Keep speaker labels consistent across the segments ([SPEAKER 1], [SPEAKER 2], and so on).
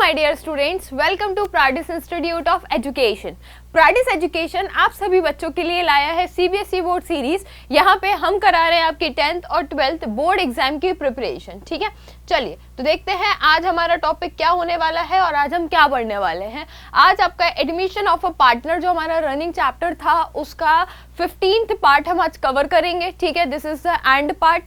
[SPEAKER 1] My dear students, welcome to Pradis institute of education. Pradis education आप सभी बच्चों के लिए लाया है सीबीएसई बोर्ड सीरीज। यहाँ पे हम करा रहे हैं आपकी 10th और 12th बोर्ड एग्जाम की प्रिपरेशन। ठीक है, चलिए तो देखते हैं आज हमारा टॉपिक क्या होने वाला है और आज हम क्या पढ़ने वाले हैं। आज आपका एडमिशन ऑफ अ पार्टनर जो हमारा रनिंग चैप्टर था उसका 15th पार्ट हम आज कवर करेंगे। ठीक है, this is the end part.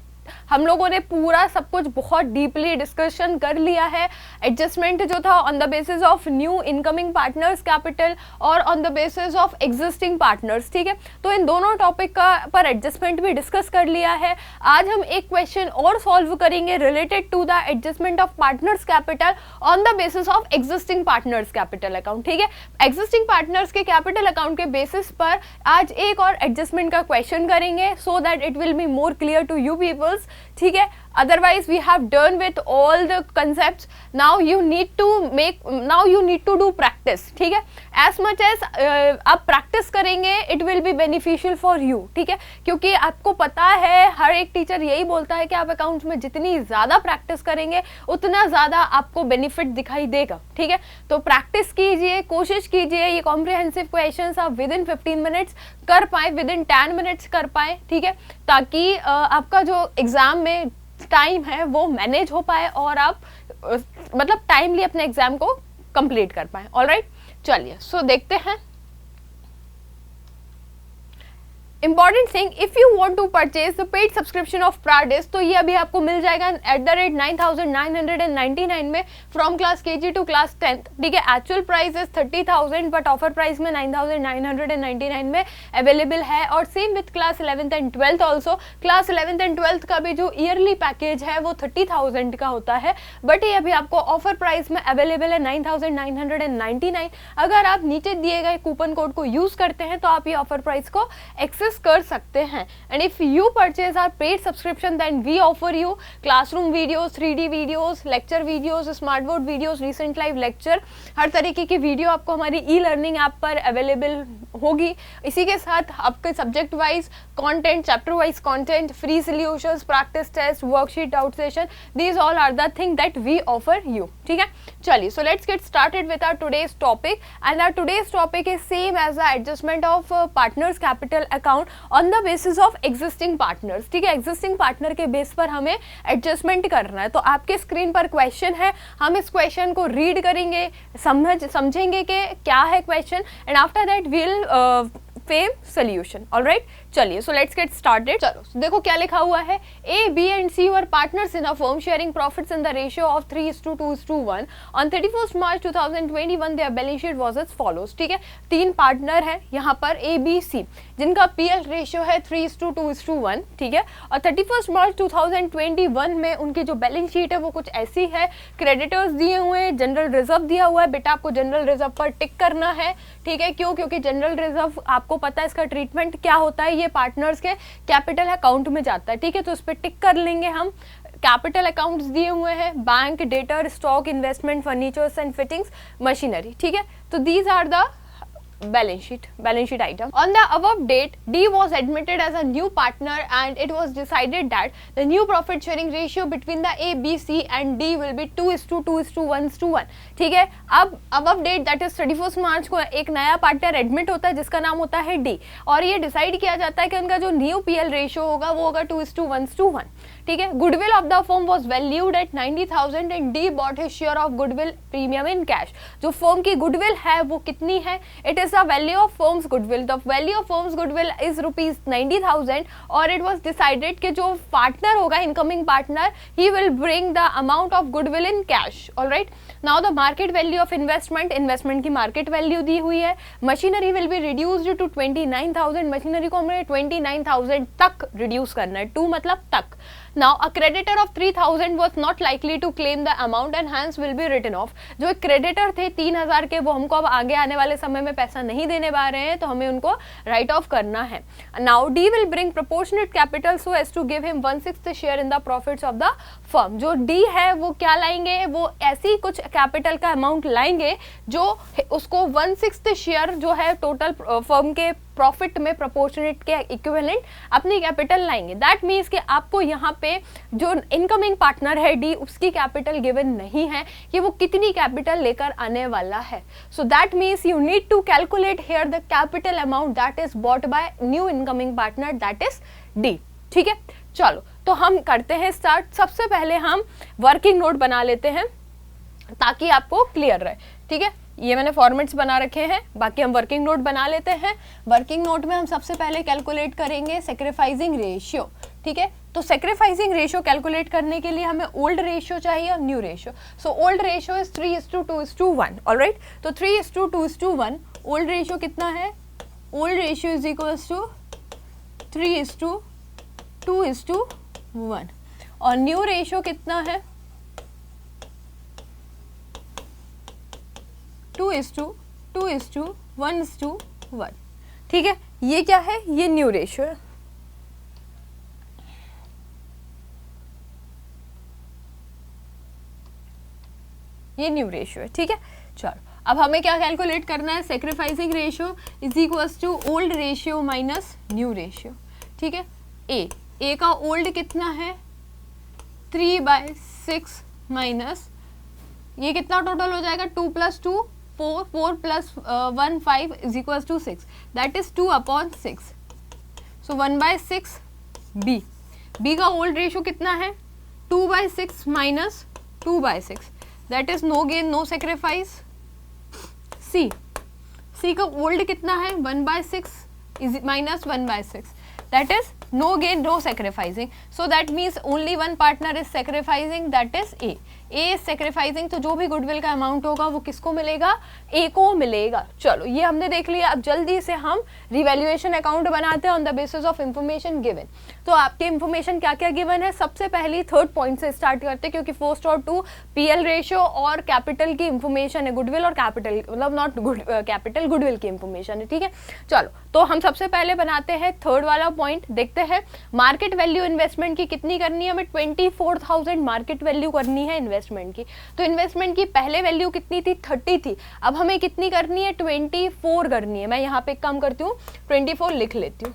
[SPEAKER 1] हम लोगों ने पूरा सब कुछ बहुत डीपली डिस्कशन कर लिया है। एडजस्टमेंट जो था on the basis of new incoming partners capital और on the basis of existing partners. ठीक है, तो इन दोनों टॉपिक का पर एडजस्टमेंट भी डिस्कस कर लिया है। आज हम एक क्वेश्चन और सॉल्व करेंगे related to the adjustment of partners capital on the basis of existing partners capital account. ठीक है, एग्जिस्टिंग पार्टनर्स के कैपिटल अकाउंट के बेसिस पर आज एक और एडजस्टमेंट का क्वेश्चन करेंगे so that it will be more clear to you peoples. ठीक है, otherwise we have done with all the concepts. now you need to do practice. ठीक है, as much as आप प्रैक्टिस करेंगे it will be beneficial for you. ठीक है, क्योंकि आपको पता है हर एक टीचर यही बोलता है कि आप अकाउंट्स में जितनी ज़्यादा प्रैक्टिस करेंगे उतना ज़्यादा आपको बेनिफिट दिखाई देगा। ठीक है, तो प्रैक्टिस कीजिए, कोशिश कीजिए ये कॉम्प्रिहेंसिव क्वेश्चंस आप विद इन 15 मिनट्स कर पाएँ, विद इन 10 मिनट्स कर पाएँ। ठीक है, ताकि आपका जो एग्ज़ाम में टाइम है वो मैनेज हो पाए और आप मतलब टाइमली अपने एग्जाम को कंप्लीट कर पाए। ऑलराइट, चलिए सो देखते हैं। Important thing, if you want to purchase the paid subscription of Pradis तो ये अभी आपको मिल जाएगा @ 9,999 में from class KG to class 10th। ठीक है, actual price is 30,000 but offer price में 9,999 में अवेलेबल है। और same with class 11th and 12th also. Class 11th and 12th का भी जो ईयरली पैकेज है वो 30,000 का होता है, बट ये अभी आपको ऑफर प्राइस में अवेलेबल है 9,999। अगर आप नीचे दिए गए कूपन कोड को यूज करते हैं तो आप ये ऑफर प्राइस को एक्सेस कर सकते हैं। And if you purchase our paid subscription then we offer you classroom videos, 3D videos, lecture videos, smart board videos, recent live lecture, हर तरीके की वीडियो आपको हमारी ई लर्निंग ऐप पर अवेलेबल होगी। इसी के साथ आपके subject wise content, chapter wise content, free solutions, practice test, worksheet, out session, these all are the thing that we offer you. ठीक है, चलिए so let's get started with our today's topic. And our today's topic is same as the adjustment of partners capital account on the basis of existing partners. ठीक है, existing partner के base पर हमें adjustment करना है। तो आपके screen पर क्वेश्चन है, हम इस क्वेश्चन को रीड करेंगे, समझेंगे कि क्या है question, and after that will fame solution. Alright, चलिए सो लेट्स गेट स्टार्टेड। चलो देखो क्या लिखा हुआ है। A, B and C were partners in a firm sharing profits in the ratio of 3:2:1 on 31st March 2021 their balance sheet was as follows. ठीक है, तीन पार्टनर है यहाँ पर ए, बी, सी, जिनका पीएल रेशियो है 3:2:1। ठीक है, और 31st March 2021 में उनकी जो बैलेंस शीट है वो कुछ ऐसी है। क्रेडिटर्स दिए हुए हैं, जनरल रिजर्व दिया हुआ है। बेटा आपको जनरल रिजर्व पर टिक करना है। ठीक है, क्यों? क्योंकि जनरल रिजर्व आपको पता है इसका ट्रीटमेंट क्या होता है, ये पार्टनर्स के कैपिटल अकाउंट में जाता है। ठीक है, तो इस पर टिक कर लेंगे हम। कैपिटल अकाउंट्स दिए हुए हैं, bank, debtor, stock, investment, furnitures and fittings, machinery. ठीक है, तो these are the balance sheet item. On the above date, D was admitted as a new partner and it was decided that the new profit sharing ratio between the A, B, C and D will be 2:2:1:1. ठीक है, अब above date that is 31st March को एक नया partner admit होता है जिसका नाम होता है D, और ये डिसाइड किया जाता है कि उनका जो न्यू PL रेशियो होगा वो होगा 2:1:1. ठीक है, goodwill of the firm was valued at 90,000 and D bot his share of goodwill premium in cash. जो फर्म की गुडविल है वो कितनी है? It is the value of firms goodwill. The value of firms goodwill is ₹90,000 और it was decided कि जो partner होगा, incoming partner, he will bring the amount of goodwill in cash. Alright, now the market value of investment, investment की market value दी हुई है। Machinery will be reduced to 29,000, machinery को हमें 29,000 तक रिड्यूस करना है, 2 मतलब तक। Now a creditor of 3,000 was not likely to claim the amount and hence will be written off. जो एक क्रेडिटर थे 3,000 के, वो हमको अब आगे आने वाले समय में पैसा नहीं देने पा रहे हैं, तो हमें उनको राइट ऑफ करना है। Now D will bring proportionate capital so as to give him 1/6 share in the profits of the firm. जो D है वो क्या लाएंगे? वो ऐसी कुछ कैपिटल का अमाउंट लाएंगे जो उसको 1/6 शेयर जो है टोटल फर्म के प्रॉफिट में प्रोपोर्शनेट के इक्विवेलेंट अपनी कैपिटल लाएंगे। दैट मीन्स कि आपको यहाँ पे जो इनकमिंग पार्टनर है डी, उसकी कैपिटल गिवन नहीं है कि वो कितनी कैपिटल लेकर आने वाला है। So that means you need to calculate here the capital amount that is bought by new incoming partner that is D. ठीक है, चलो तो हम करते हैं स्टार्ट। सबसे पहले हम वर्किंग नोट बना लेते हैं ताकि आपको क्लियर रहे। ठीक है, ये मैंने फॉर्मेट्स बना रखे हैं, बाकी हम वर्किंग नोट बना लेते हैं। वर्किंग नोट में हम सबसे पहले कैलकुलेट करेंगे सेक्रीफाइसिंग रेशियो। ठीक है, तो सेक्रीफाइसिंग रेशियो कैलकुलेट करने के लिए हमें ओल्ड रेशियो चाहिए और new ratio. So old ratio is 3:2:1। Alright, तो 3:2:1 ओल्ड रेशियो कितना है? Old ratio is equals to 3:2:1 और न्यू रेशियो कितना है? 2:1:1। ठीक है, ये क्या है? ये न्यू रेशियो है। ये न्यू रेशियो है। ठीक है, चलो अब हमें क्या कैलकुलेट करना है? Sacrificing ratio is equals to old ratio minus new ratio. ठीक है, ए का ओल्ड कितना है? 3/6 माइनस ये कितना टोटल हो जाएगा? 2 + 2 4, 4 + 1 5 is equals to 6, that is 2/6। So 1/6 B का ओल्ड रेशियो कितना है? 2/6 minus 2/6, that is no gain no sacrifice. C का ओल्ड कितना है? 1/6 minus 1/6, that is no gain no sacrificing, so that means only one partner is sacrificing, that is A is sacrificing। तो जो भी goodwill का amount होगा वो किसको मिलेगा? ए को मिलेगा। चलो ये हमने देख लिया। अब जल्दी से हम रिवैल्यूएशन अकाउंट बनाते हैं on the basis of information given. तो आपके इंफॉर्मेशन क्या क्या गिवन है? सबसे पहली थर्ड पॉइंट से स्टार्ट करते हैं क्योंकि फर्स्ट और 2 पीएल रेशियो और कैपिटल की इंफॉर्मेशन है, गुडविल और कैपिटल, मतलब नॉट कैपिटल, गुडविल की इंफॉर्मेशन है। ठीक है, चलो तो हम सबसे पहले बनाते हैं थर्ड वाला पॉइंट। देखते हैं मार्केट वैल्यू इन्वेस्टमेंट की कितनी करनी है? हमें 24,000 मार्केट वैल्यू करनी है इन्वेस्टमेंट की। तो इन्वेस्टमेंट की पहले वैल्यू कितनी थी? 30 थी। अब हमें कितनी करनी है? 24 करनी है। मैं यहाँ पे एक काम करती हूँ, 24 लिख लेती हूँ।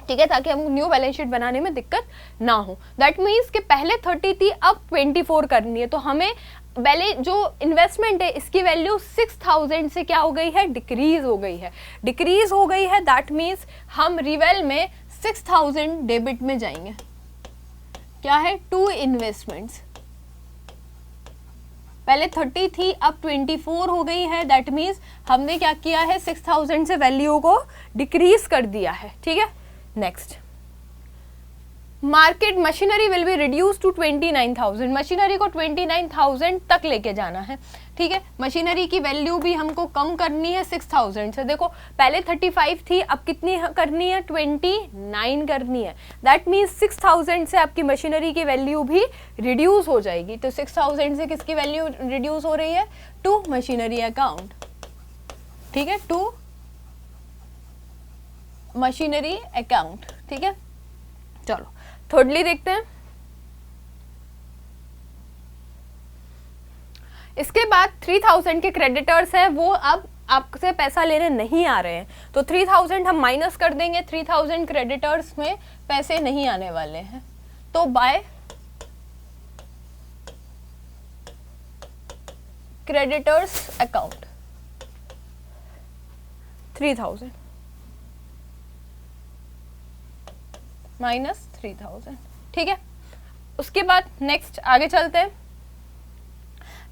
[SPEAKER 1] ठीक है, ताकि हमको न्यू बैलेंस शीट बनाने में दिक्कत ना हो। दैट मीन्स कि पहले 30 थी, अब 24 करनी है। तो हमें पहले जो इन्वेस्टमेंट है इसकी वैल्यू 6,000 से क्या हो गई है? डिक्रीज हो गई है। डिक्रीज हो गई है, दैट मीन्स हम रिवेल में 6,000 डेबिट में जाएंगे। क्या है? 2 इन्वेस्टमेंट्स, पहले 30 थी, अब 24 हो गई है। दैट मीन्स हमने क्या किया है? 6,000 से वैल्यू को डिक्रीज कर दिया है। ठीक है, next market machinery will be reduce to 29,000। Machinery को 29,000 तक लेके जाना है। ठीक है, मशीनरी की वैल्यू भी हमको कम करनी है 6,000 से। देखो पहले 35 थी, अब कितनी करनी है? 29 करनी है। दैट मीन्स 6,000 से आपकी मशीनरी की वैल्यू भी रिड्यूस हो जाएगी। तो 6,000 से किसकी वैल्यू रिड्यूस हो रही है? To machinery account. ठीक है, टू मशीनरी अकाउंट। ठीक है, चलो थर्डली देखते हैं। इसके बाद 3,000 के क्रेडिटर्स हैं, वो अब आपसे पैसा लेने नहीं आ रहे हैं। तो 3,000 हम माइनस कर देंगे। 3,000 क्रेडिटर्स में पैसे नहीं आने वाले हैं। तो बाय क्रेडिटर्स अकाउंट 3,000 माइनस 3,000। ठीक है, उसके बाद नेक्स्ट आगे चलते हैं।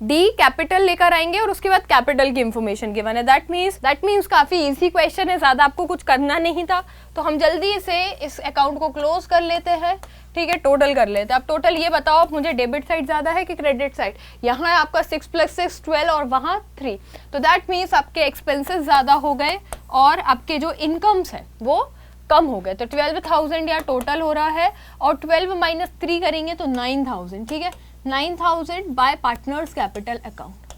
[SPEAKER 1] डी कैपिटल लेकर आएंगे और उसके बाद कैपिटल की इंफॉर्मेशन गिवन है। दैट मीन्स काफी इजी क्वेश्चन है, ज्यादा आपको कुछ करना नहीं था। तो हम जल्दी से इस अकाउंट को क्लोज कर लेते हैं। ठीक है, टोटल कर लेते हैं। अब टोटल ये बताओ आप मुझे, डेबिट साइड ज्यादा है कि क्रेडिट साइड? यहाँ है आपका 6 + 6 12 और वहाँ 3। तो दैट मीन्स आपके एक्सपेंसेस ज्यादा हो गए और आपके जो इनकम्स हैं वो कम हो गए। तो 12,000 यहाँ टोटल हो रहा है और 12 - 3 करेंगे तो 9,000। ठीक है, 9,000 bye partners capital account,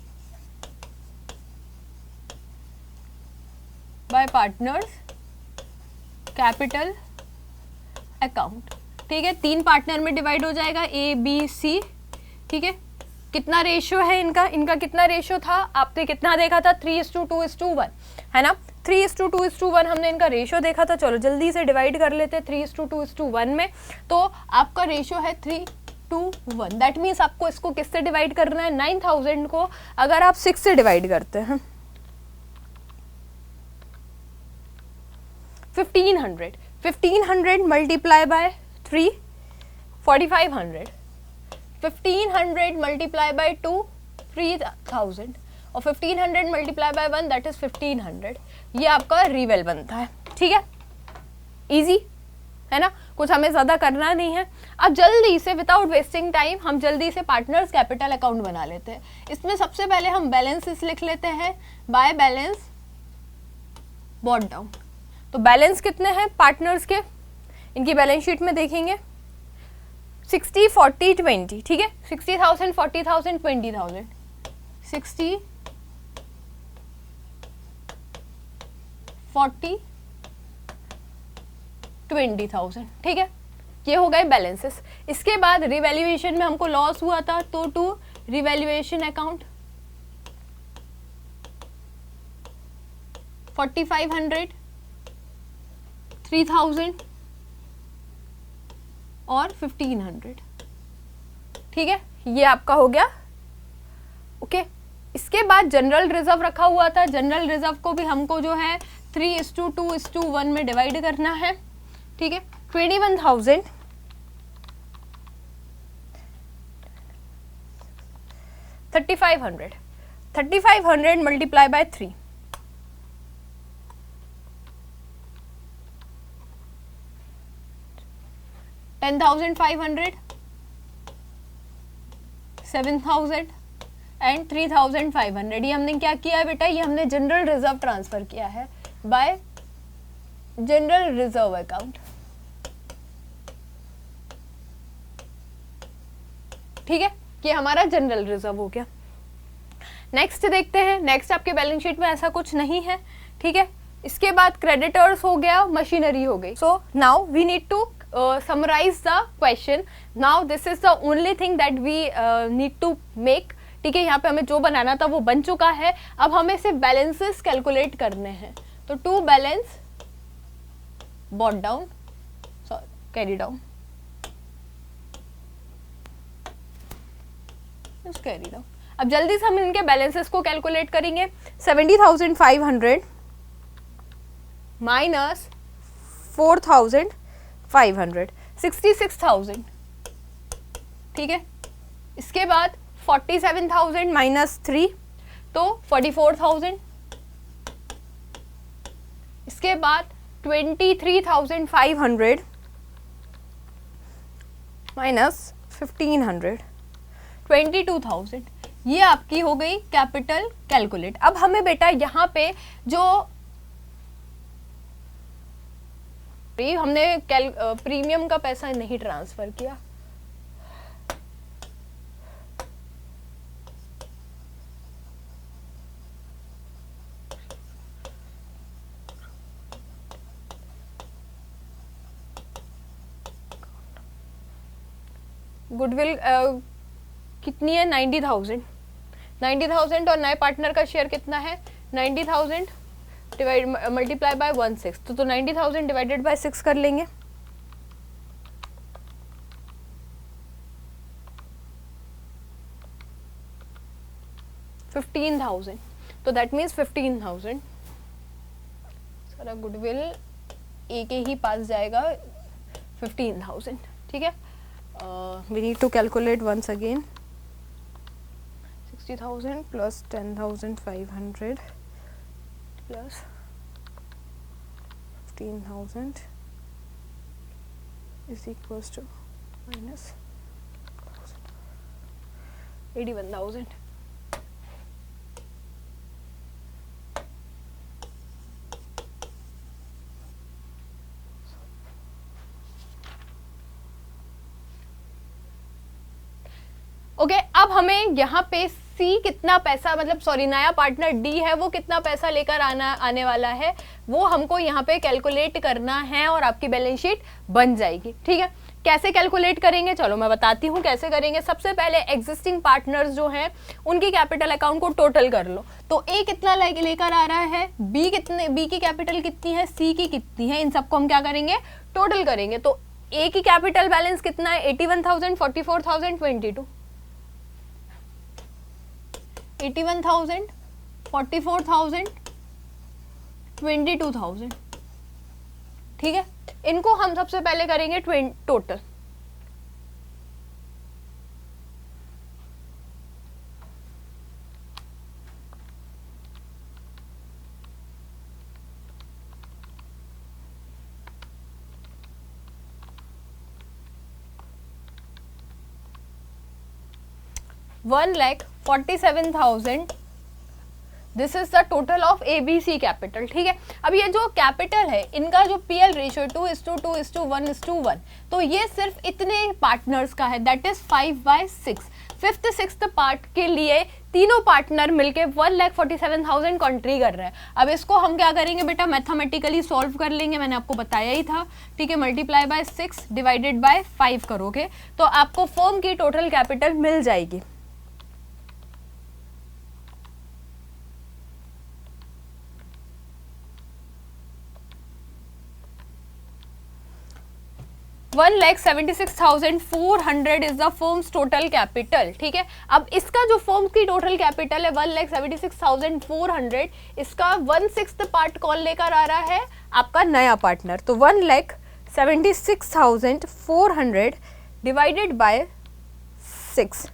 [SPEAKER 1] bye partners capital account. ठीक है, 3 पार्टनर में डिवाइड हो जाएगा, A B C। ठीक है, कितना रेशियो है इनका? इनका कितना रेशियो था? आपने कितना देखा था? 3:2:1 है ना? 3:2:1 हमने इनका रेशियो देखा था, चलो जल्दी से डिवाइड कर लेते हैं 3:2:1 में। तो आपका रेशियो है 3:1, दैट मीन्स आपको इसको किससे डिवाइड करना है, 9000 को अगर आप 6 से डिवाइड करते हैं 1500 मल्टीप्लाई बाय 3 4500, 1500 मल्टीप्लाई बाय 2 3000 और 1500 मल्टीप्लाई बाय 1 दैट इज 1500। ये आपका रिवेल बनता है, ठीक है, इजी है ना, कुछ हमें ज़्यादा करना नहीं है। अब जल्दी से विदाउट वेस्टिंग टाइम हम जल्दी से पार्टनर्स कैपिटल अकाउंट बना लेते हैं। इसमें सबसे पहले हम बैलेंसेस लिख लेते हैं, बाय बैलेंस बॉट डाउन। तो बैलेंस कितने हैं पार्टनर्स के, इनकी बैलेंस शीट में देखेंगे 60 40 20, ठीक है, 60,000 40,000 20,000, 60 40 20,000, ठीक है, ये हो गए बैलेंसेस। इसके बाद रिवैल्यूएशन में हमको लॉस हुआ था, तो टू रिवैल्यूएशन अकाउंट 4500 3000 और 1500, ठीक है, ये आपका हो गया। ओके, इसके बाद जनरल रिजर्व रखा हुआ था, जनरल रिजर्व को भी हमको जो है 3:2:1 में डिवाइड करना है, ठीक है, 21,000 3500 मल्टीप्लाई बाय 3 10,500 7,000 एंड 3,500। ये हमने क्या किया है बेटा, ये हमने जनरल रिजर्व ट्रांसफर किया है बाय जनरल रिजर्व अकाउंट, ठीक है, ये हमारा जनरल रिजर्व हो गया। नेक्स्ट देखते हैं, नेक्स्ट आपके बैलेंस शीट में ऐसा कुछ नहीं है, ठीक है। इसके बाद क्रेडिटर्स हो गया, मशीनरी हो गई। So now we need to summarize the question. Now this is the only thing that we need to make, ठीक है, यहाँ पे हमें जो बनाना था वो बन चुका है। अब हमें सिर्फ बैलेंसेस कैलकुलेट करने हैं, तो to balance brought down carry down carry down. अब जल्दी से हम इनके बैलेंसेस को कैलकुलेट करेंगे। 70,500 माइनस 4,500 66,000, ठीक है। इसके बाद 47,000 माइनस 3 तो 44,000। इसके बाद 23,500 माइनस 1,500 22,000। ये आपकी हो गई कैपिटल कैलकुलेट। अब हमें बेटा यहाँ पे जो हमने प्रीमियम का पैसा नहीं ट्रांसफर किया, गुडविल कितनी है 90,000 और नए पार्टनर का शेयर कितना है 90,000 डिवाइड मल्टीप्लाई बाय 1/6, तो 90,000 डिवाइडेड बाय 6 कर लेंगे। $15,000, तो दैट मीन्स 15,000 सारा गुडविल एक ही पास जाएगा 15,000, ठीक है। We need to calculate once again 60,000 plus 10,500 plus 15,000 is equals to minus 81,000। Okay, अब हमें यहाँ पे सी कितना पैसा, मतलब सॉरी नया पार्टनर डी है वो कितना पैसा लेकर आने वाला है वो हमको यहाँ पे कैलकुलेट करना है और आपकी बैलेंस शीट बन जाएगी, ठीक है। कैसे कैलकुलेट करेंगे, चलो मैं बताती हूँ कैसे करेंगे। सबसे पहले एग्जिस्टिंग पार्टनर्स जो हैं उनकी कैपिटल अकाउंट को टोटल कर लो। तो ए कितना लेकर आ रहा है, बी की कैपिटल कितनी है, सी की कितनी है, इन सबको हम क्या करेंगे, टोटल करेंगे। तो ए की कैपिटल बैलेंस कितना है, 81,000, 44,000, 22, 81,000, 44,000, 22,000। ठीक है, इनको हम सबसे पहले करेंगे total. $1,47,000, this is the total of ABC capital. ठीक है, अब ये जो कैपिटल है इनका जो PL रेशियो 2:2:1:1, तो ये सिर्फ इतने पार्टनर्स का है, that is 5/6। Fifth sixth part के लिए तीनों पार्टनर मिलके 1,47,000 कंट्री कर रहे हैं। अब इसको हम क्या करेंगे बेटा, मैथमेटिकली सॉल्व कर लेंगे, मैंने आपको बताया ही था। ठीक है, मल्टीप्लाई बाय 6 डिवाइडेड बाय 5 करोगे तो आपको फर्म की टोटल कैपिटल मिल जाएगी। $1,76,400 is the firms total capital. ठीक है, अब इसका जो फर्म की टोटल कैपिटल है 1,76,400, इसका 1/6 पार्ट कौन लेकर आ रहा है, आपका नया पार्टनर। तो 1,76,400 डिवाइडेड बाय 6,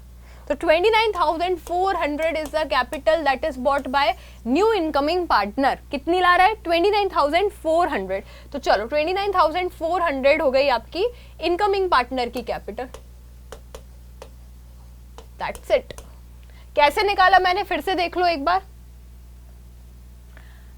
[SPEAKER 1] तो 29,400 is the capital that is bought by new incoming partner. कितनी ला रहा है, 29,400। तो चलो 29,400 हो गई आपकी इनकमिंग पार्टनर की कैपिटल। That's it. कैसे निकाला मैंने, फिर से देख लो एक बार।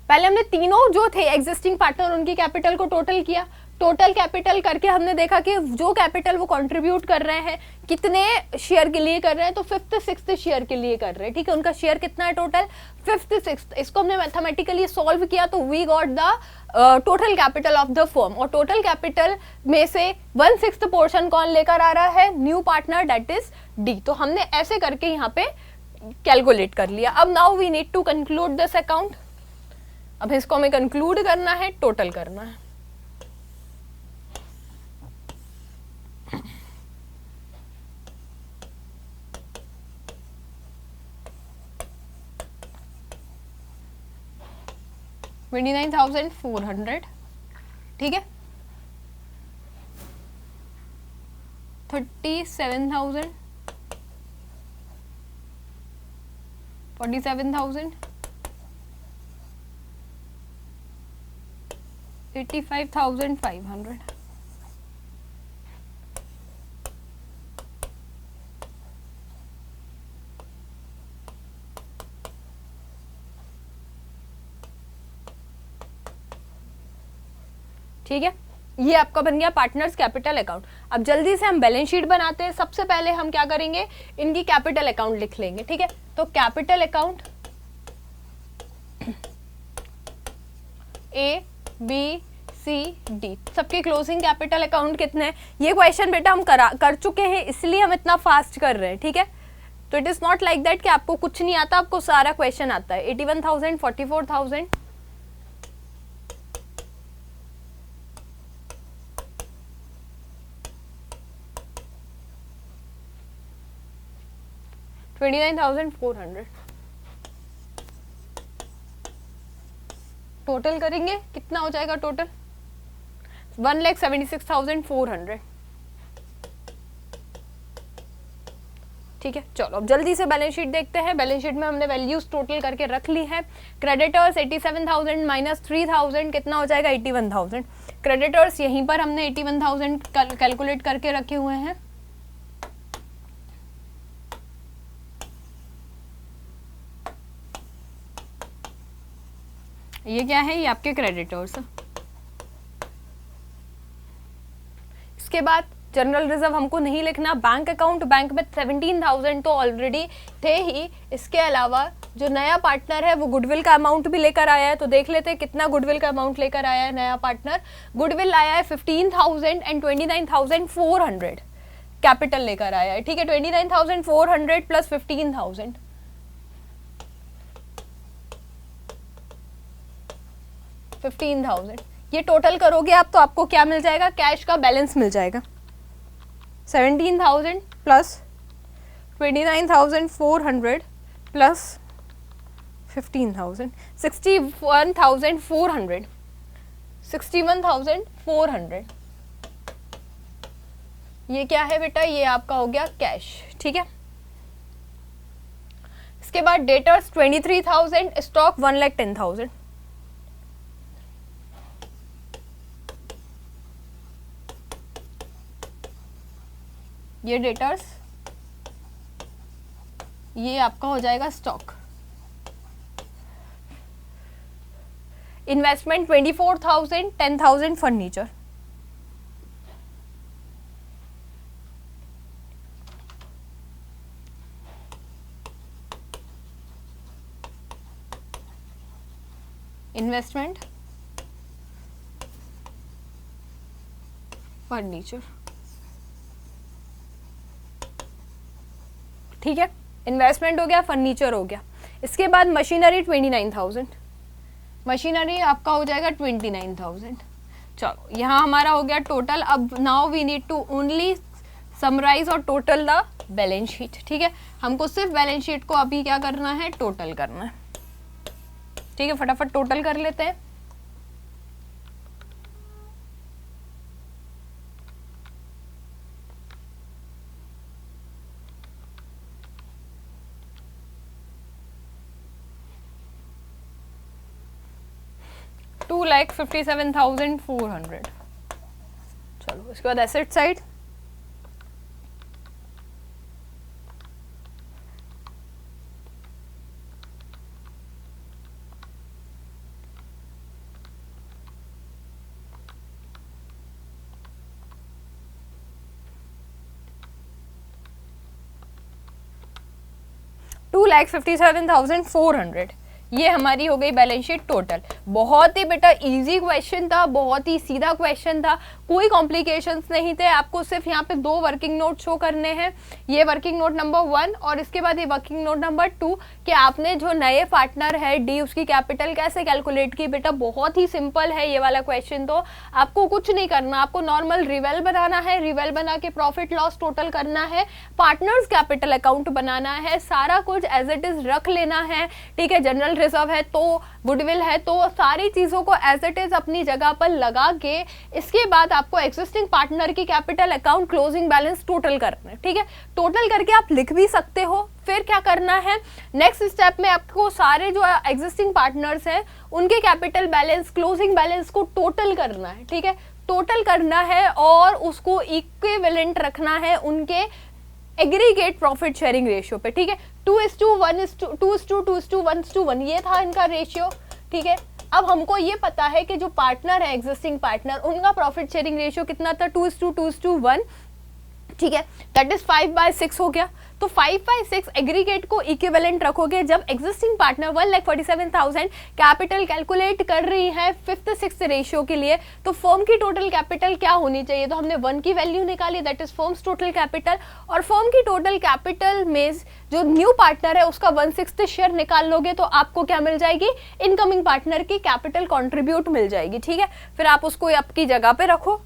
[SPEAKER 1] पहले हमने तीनों जो थे एग्जिस्टिंग पार्टनर उनकी कैपिटल को टोटल किया। टोटल कैपिटल करके हमने देखा कि जो कैपिटल वो कंट्रीब्यूट कर रहे हैं कितने शेयर के लिए कर रहे हैं, तो फिफ्थ सिक्स्थ शेयर के लिए कर रहे हैं। ठीक है, उनका शेयर कितना है टोटल, फिफ्थ सिक्स्थ। इसको हमने मैथमेटिकली सॉल्व किया तो we got the total capital of the firm, और टोटल कैपिटल में से 1/6 पोर्शन कौन लेकर आ रहा है, new partner that is D. तो हमने ऐसे करके यहाँ पे कैलकुलेट कर लिया। अब now we need to conclude this account. अब इसको हमें कंक्लूड करना है, टोटल करना है। $29,400। ठीक है, 37,000, 47,000, 85,500। ठीक है, ये आपका बन गया पार्टनर्स कैपिटल अकाउंट। अब जल्दी से हम बैलेंस शीट बनाते हैं। सबसे पहले हम क्या करेंगे, इनकी कैपिटल अकाउंट लिख लेंगे। ठीक है, तो कैपिटल अकाउंट ABCD, सबके क्लोजिंग कैपिटल अकाउंट कितने हैं। ये क्वेश्चन बेटा हम कर चुके हैं, इसलिए हम इतना फास्ट कर रहे हैं। ठीक है, तो it is not like that कि आपको कुछ नहीं आता, आपको सारा क्वेश्चन आता है। 81,000, 44,000, $29,400 टोटल करेंगे, कितना हो जाएगा टोटल, 1,76,400। ठीक है, चलो अब जल्दी से बैलेंस शीट देखते हैं। बैलेंस शीट में हमने वैल्यूज टोटल करके रख ली है। क्रेडिटर्स 87,000 माइनस 3,000 कितना हो जाएगा, 81,000। क्रेडिटर्स यहीं पर हमने 81,000 कैलकुलेट करके रखे हुए हैं। ये क्या है, ये आपके क्रेडिटर्स। इसके बाद जनरल रिजर्व हमको नहीं लिखना। बैंक अकाउंट, बैंक में 17,000 तो ऑलरेडी थे ही। इसके अलावा जो नया पार्टनर है वो गुडविल का अमाउंट भी लेकर आया है, तो देख लेते हैं कितना गुडविल का अमाउंट लेकर आया है नया पार्टनर। गुडविल आया है 15,000 एंड 29,400 कैपिटल लेकर आया है, ठीक है। 29,400 प्लस 15,000, 15,000 ये टोटल करोगे आप तो आपको क्या मिल जाएगा, कैश का बैलेंस मिल जाएगा 17,000 प्लस 29,400 प्लस 15,000, 61,400, 61,400। ये क्या है बेटा, ये आपका हो गया कैश, ठीक है। इसके बाद डेटर्स 23,000, स्टॉक 1,10,000। ये डेटर्स, ये आपका हो जाएगा stock. Investment 24,000, 10,000 furniture. Investment, furniture, ठीक है। इन्वेस्टमेंट हो गया, फर्नीचर हो गया। इसके बाद मशीनरी 29,000, मशीनरी आपका हो जाएगा 29,000। चलो यहाँ हमारा हो गया टोटल। अब now we need to only summarise और टोटल द बैलेंस शीट, ठीक है। हमको सिर्फ बैलेंस शीट को अभी क्या करना है, टोटल करना है, ठीक है। फटाफट टोटल कर लेते हैं। $2,57,400। चलो इसके बाद एसेट साइड, $2,57,400 ये हमारी हो गई बैलेंस शीट टोटल। बहुत ही बेटा इजी क्वेश्चन था, बहुत ही सीधा क्वेश्चन था, कोई कॉम्प्लिकेशंस नहीं थे। आपको सिर्फ यहाँ पे 2 वर्किंग नोट शो करने हैं, ये वर्किंग नोट नंबर 1 और इसके बाद ये वर्किंग नोट नंबर 2 कि आपने जो नए पार्टनर है डी उसकी कैपिटल कैसे कैलकुलेट की। बेटा बहुत ही सिंपल है ये वाला क्वेश्चन, तो आपको कुछ नहीं करना, आपको नॉर्मल रिवेल बनाना है, रिवेल बना के प्रॉफिट लॉस टोटल करना है, पार्टनर्स कैपिटल अकाउंट बनाना है, सारा कुछ एज इट इज रख लेना है, ठीक है। जनरल रिजर्व है तो गुडविल है तो सारी चीजों को एज इट इज अपनी जगह पर लगा के इसके बाद आपको एग्जिस्टिंग पार्टनर की capital account closing balance total करना है, ठीक है। टोटल करके आप लिख भी सकते हो। फिर क्या करना है, नेक्स्ट स्टेप में आपको सारे जो एग्जिस्टिंग पार्टनर्स हैं उनके कैपिटल बैलेंस क्लोजिंग बैलेंस को टोटल करना है, ठीक है। टोटल करना है और उसको इक्विवेलेंट रखना है उनके एग्रीगेट प्रॉफिट शेयरिंग रेशियो पे, ठीक है। 2:1:2:1:1 ये था इनका रेशियो, ठीक है। अब हमको ये पता है कि जो पार्टनर है एग्जिस्टिंग पार्टनर उनका प्रॉफिट शेयरिंग रेशियो कितना था, 2:2:1, ठीक है। दैट इज 5/6 हो गया। तो 5/6 एग्रीगेट को इक्विवेलेंट रखोगे जब एग्जिस्टिंग पार्टनर 1,47,000 कैपिटल कैलकुलेट कर रही है 5th 6th रेशियो के लिए, तो फर्म की टोटल कैपिटल क्या होनी चाहिए, तो हमने 1 की वैल्यू निकाली, that is firms total capital. और फर्म की टोटल कैपिटल में जो न्यू पार्टनर है उसका 1/6 शेयर निकाल लोगे तो आपको क्या मिल जाएगी, इनकमिंग पार्टनर की कैपिटल कॉन्ट्रीब्यूट मिल जाएगी, ठीक है। फिर आप उसको आपकी जगह पे रखो,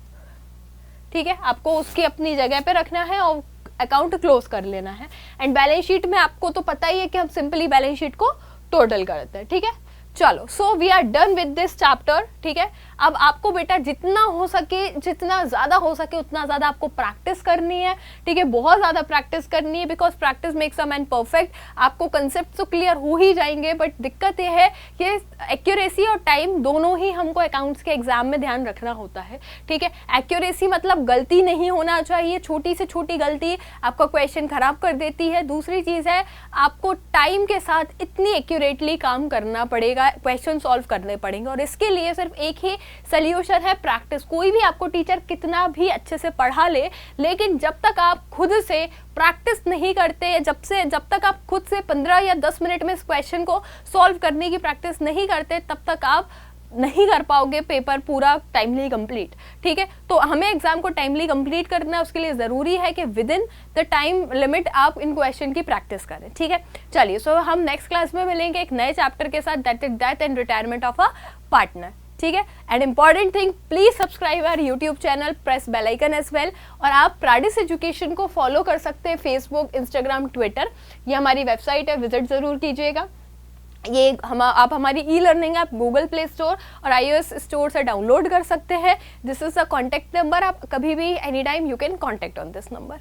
[SPEAKER 1] ठीक है। आपको उसकी अपनी जगह पे रखना है और अकाउंट क्लोज कर लेना है। एंड बैलेंस शीट में आपको तो पता ही है कि हम सिंपली बैलेंस शीट को टोटल करते हैं, ठीक है। चलो so we are done with this chapter, ठीक है। अब आपको बेटा जितना हो सके, जितना ज़्यादा हो सके उतना ज़्यादा आपको प्रैक्टिस करनी है, ठीक है। बहुत ज़्यादा प्रैक्टिस करनी है because practice makes a man perfect. आपको कंसेप्ट तो क्लियर हो ही जाएंगे, बट दिक्कत ये है कि एक्यूरेसी और टाइम दोनों ही हमको अकाउंट्स के एग्जाम में ध्यान रखना होता है, ठीक है। एक्यूरेसी मतलब गलती नहीं होना चाहिए, छोटी से छोटी गलती आपका क्वेश्चन खराब कर देती है। दूसरी चीज़ है आपको टाइम के साथ इतनी एक्यूरेटली काम करना पड़ेगा, क्वेश्चन सॉल्व करने पड़ेंगे और इसके लिए सिर्फ एक ही सोल्यूशन है प्रैक्टिस। कोई भी आपको टीचर कितना भी अच्छे से पढ़ा ले, लेकिन जब तक आप खुद से प्रैक्टिस नहीं करते, जब तक आप खुद से 15 या 10 मिनट में इस क्वेश्चन को सॉल्व करने की प्रैक्टिस नहीं करते, तब तक आप नहीं कर पाओगे पेपर पूरा टाइमली कंप्लीट। ठीक है, तो हमें एग्जाम को टाइमली कंप्लीट करना है, उसके लिए ज़रूरी है कि with in the time limit आप इन क्वेश्चन की प्रैक्टिस करें। ठीक है, चलिए सो हम नेक्स्ट क्लास में मिलेंगे एक नए चैप्टर के साथ, that is death and retirement of a partner. ठीक है, and important thing, please subscribe our YouTube channel, press bell icon as well. और आप प्राडिस एजुकेशन को फॉलो कर सकते हैं फेसबुक, इंस्टाग्राम, ट्विटर। ये हमारी वेबसाइट है, विजिट ज़रूर कीजिएगा। ये आप हमारी e learning app Google play store और iOS स्टोर से डाउनलोड कर सकते हैं। This is the contact number, आप कभी भी any time you can contact on this number.